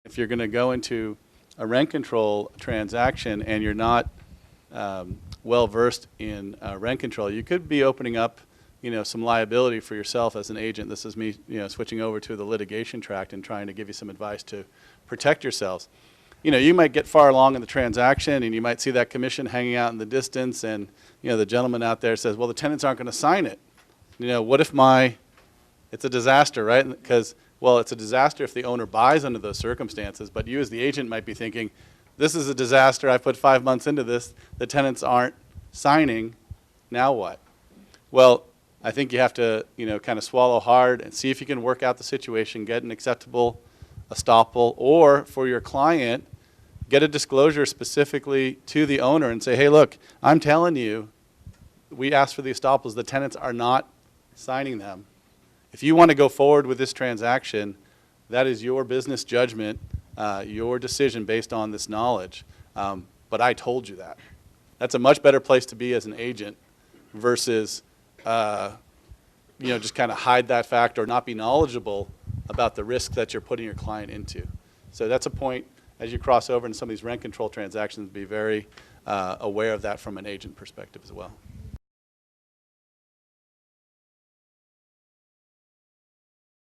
if you're going to go into a rent control transaction and you're not well versed in rent control, you could be opening up, some liability for yourself as an agent. This is me, switching over to the litigation tract and trying to give you some advice to protect yourselves. You might get far along in the transaction and you might see that commission hanging out in the distance, and the gentleman out there says, well, the tenants aren't going to sign it. What if it's a disaster, right? Because, well, it's a disaster if the owner buys under those circumstances, but you as the agent might be thinking, this is a disaster, I put 5 months into this, the tenants aren't signing, now what? Well, I think you have to, kind of swallow hard and see if you can work out the situation, get an acceptable estoppel, or for your client, get a disclosure specifically to the owner and say, hey, look, I'm telling you, we asked for the estoppels, the tenants are not signing them. If you want to go forward with this transaction, that is your business judgment, your decision based on this knowledge. But I told you that. That's a much better place to be as an agent versus, just kind of hide that fact or not be knowledgeable about the risk that you're putting your client into. So that's a point as you cross over into some of these rent control transactions, be very aware of that from an agent perspective as well.